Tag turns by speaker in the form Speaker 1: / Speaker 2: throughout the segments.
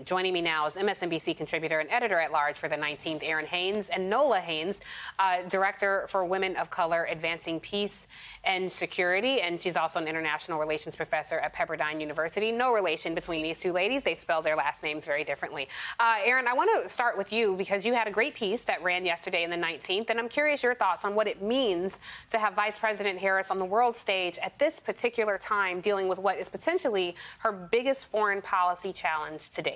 Speaker 1: Joining me now is MSNBC contributor and editor-at-large for the 19th, Erin Haynes, and Nola Haynes, director for Women of Color Advancing Peace and Security. And she's also an international relations professor at Pepperdine University. No relation between these two ladies. They spell their last names very differently. Erin, I want to start with you because you had a great piece that ran yesterday in the 19th. And I'm curious your thoughts on what it means to have Vice President Harris on the world stage at this particular time, dealing with what is potentially her biggest foreign policy challenge to date.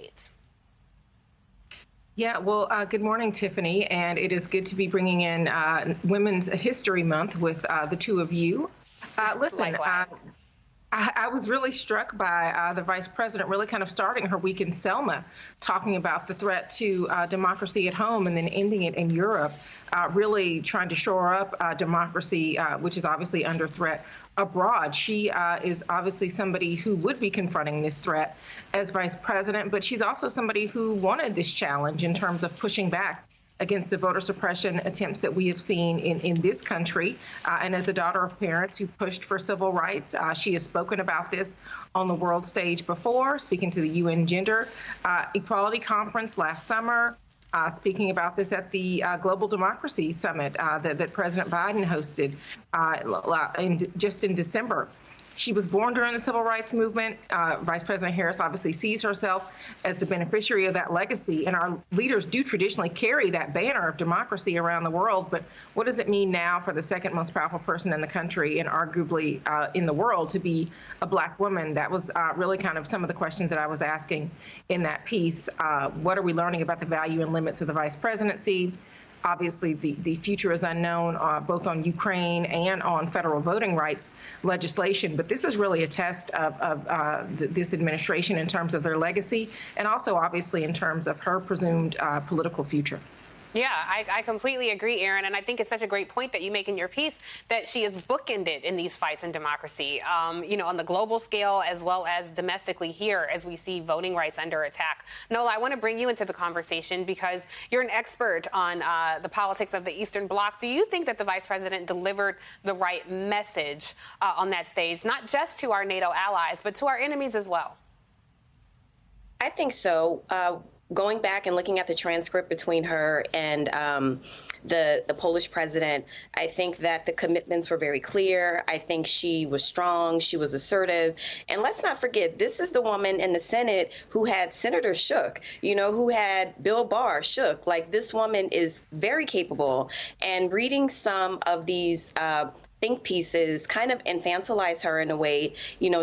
Speaker 2: Yeah, well, good morning, Tiffany, and it is good to be bringing in Women's History Month with the two of you. Listen, I was really struck by the vice president really kind of starting her week in Selma, talking about the threat to democracy at home and then ending it in Europe, really trying to shore up democracy, which is obviously under threat abroad. She is obviously somebody who would be confronting this threat as vice president, but she's also somebody who wanted this challenge in terms of pushing back against the voter suppression attempts that we have seen in this country. And as the daughter of parents who pushed for civil rights, she has spoken about this on the world stage before, speaking to the UN Gender Equality Conference last summer, speaking about this at the Global Democracy Summit that President Biden hosted just in December. She was born during the civil rights movement. Vice President Harris obviously sees herself as the beneficiary of that legacy. And our leaders do traditionally carry that banner of democracy around the world. But what does it mean now for the second most powerful person in the country and arguably in the world to be a Black woman? That was really kind of some of the questions that I was asking in that piece. What are we learning about the value and limits of the vice presidency? Obviously, the future is unknown, both on Ukraine and on federal voting rights legislation. But this is really a test of this administration in terms of their legacy and also, obviously, in terms of her presumed political future.
Speaker 1: Yeah, I completely agree, Erin, and I think it's such a great point that you make in your piece that she is bookended in these fights in democracy, on the global scale as well as domestically here as we see voting rights under attack. Nola, I want to bring you into the conversation because you're an expert on the politics of the Eastern Bloc. Do you think that the vice president delivered the right message on that stage, not just to our NATO allies, but to our enemies as well?
Speaker 3: I think so. Going back and looking at the transcript between her and the Polish president, I think that the commitments were very clear. I think she was strong. She was assertive. And let's not forget, this is the woman in the Senate who had Senator Shook, who had Bill Barr shook. Like, this woman is very capable. And reading some of these think pieces kind of infantilize her in a way,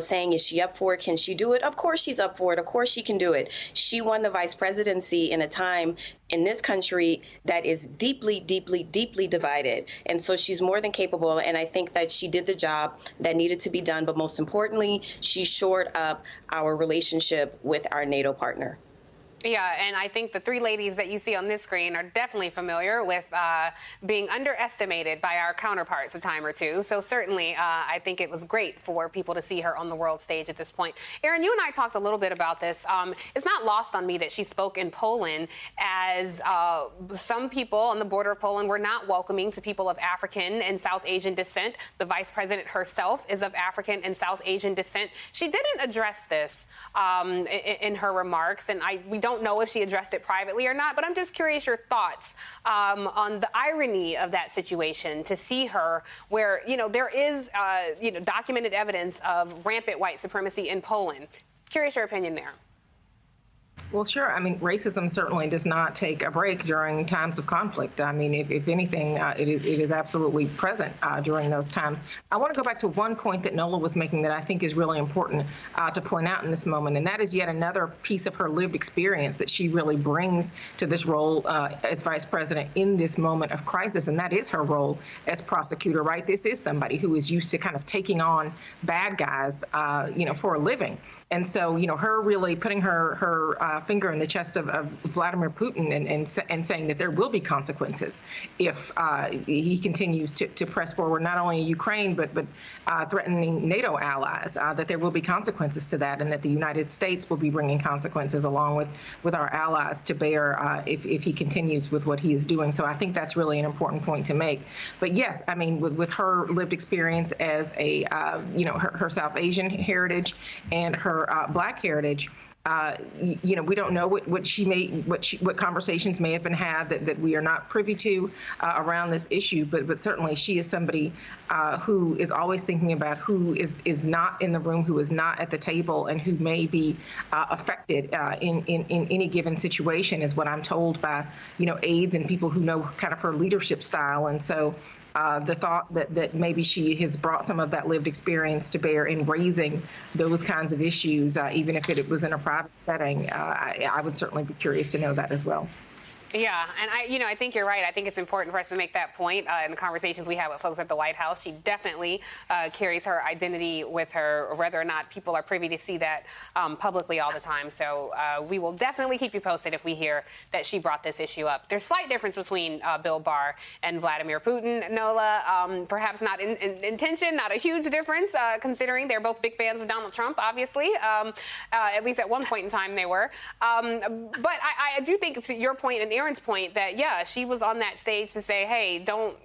Speaker 3: saying, is she up for it? Can she do it? Of course she's up for it. Of course she can do it. She won the vice presidency in a time in this country that is deeply, deeply, deeply divided. And so she's more than capable. And I think that she did the job that needed to be done. But most importantly, she shored up our relationship with our NATO partner.
Speaker 1: Yeah, and I think the three ladies that you see on this screen are definitely familiar with being underestimated by our counterparts a time or two. So certainly, I think it was great for people to see her on the world stage at this point. Erin, you and I talked a little bit about this. It's not lost on me that she spoke in Poland as some people on the border of Poland were not welcoming to people of African and South Asian descent. The vice president herself is of African and South Asian descent. She didn't address this in her remarks, and we don't know if she addressed it privately or not, but I'm just curious your thoughts on the irony of that situation to see her where, there is, documented evidence of rampant white supremacy in Poland. Curious your opinion there.
Speaker 2: Well, sure. I mean, racism certainly does not take a break during times of conflict. I mean, if anything, it is absolutely present during those times. I want to go back to one point that Nola was making that I think is really important to point out in this moment, and that is yet another piece of her lived experience that she really brings to this role as vice president in this moment of crisis, and that is her role as prosecutor, right? This is somebody who is used to kind of taking on bad guys, for a living. And so, her really putting her finger in the chest of Vladimir Putin and saying that there will be consequences if he continues to press forward, not only in Ukraine, but threatening NATO allies, that there will be consequences to that, and that the United States will be bringing consequences along with our allies to bear if he continues with what he is doing. So I think that's really an important point to make. But yes, I mean, with her lived experience as her South Asian heritage and her Black heritage, We don't know what conversations may have been had that we are not privy to around this issue. But certainly she is somebody who is always thinking about who is not in the room, who is not at the table, and who may be affected in any given situation, is what I'm told by aides and people who know kind of her leadership style. And so the thought that maybe she has brought some of that lived experience to bear in raising those kinds of issues, even if it was in a private setting, I would certainly be curious to know that as well.
Speaker 1: Yeah, and I think you're right. I think it's important for us to make that point in the conversations we have with folks at the White House. She definitely carries her identity with her, whether or not people are privy to see that publicly all the time. So we will definitely keep you posted if we hear that she brought this issue up. There's slight difference between Bill Barr and Vladimir Putin, Nola. Perhaps not in intention, not a huge difference, considering they're both big fans of Donald Trump, obviously. At least at one point in time they were. But I do think, to your point and Aaron's point, that she was on that stage to say, hey, don't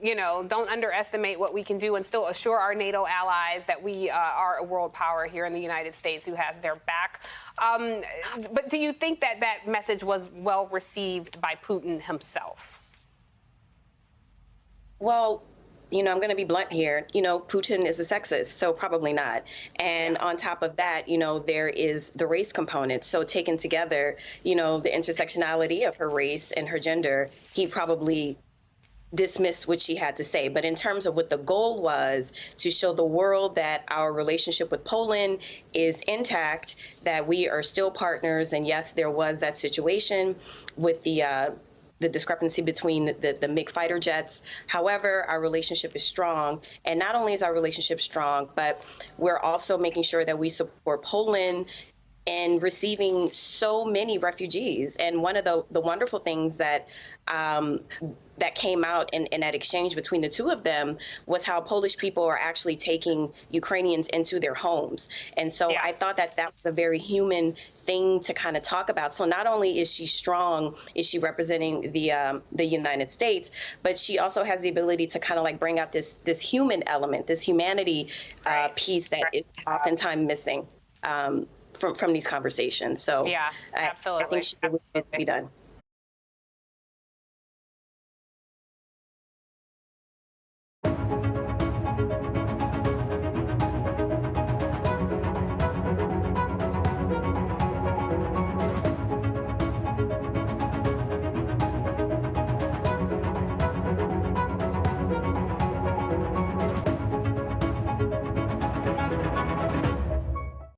Speaker 1: underestimate what we can do, and still assure our NATO allies that we are a world power here in the United States who has their back. But do you think that message was well received by Putin himself?
Speaker 3: Well, I'm going to be blunt here. Putin is a sexist, so probably not. And on top of that, there is the race component. So taken together, the intersectionality of her race and her gender, he probably dismissed what she had to say. But in terms of what the goal was, to show the world that our relationship with Poland is intact, that we are still partners. And yes, there was that situation with the discrepancy between the MiG fighter jets. However, our relationship is strong. And not only is our relationship strong, but we're also making sure that we support Poland in receiving so many refugees. And one of the wonderful things that that came out in that exchange between the two of them was how Polish people are actually taking Ukrainians into their homes. And so I thought that was a very human thing to kind of talk about. So not only is she strong, is she representing the United States, but she also has the ability to kind of like bring out this human element, this humanity piece that is oftentimes missing from these conversations. So
Speaker 1: absolutely.
Speaker 3: I think she needs to be done.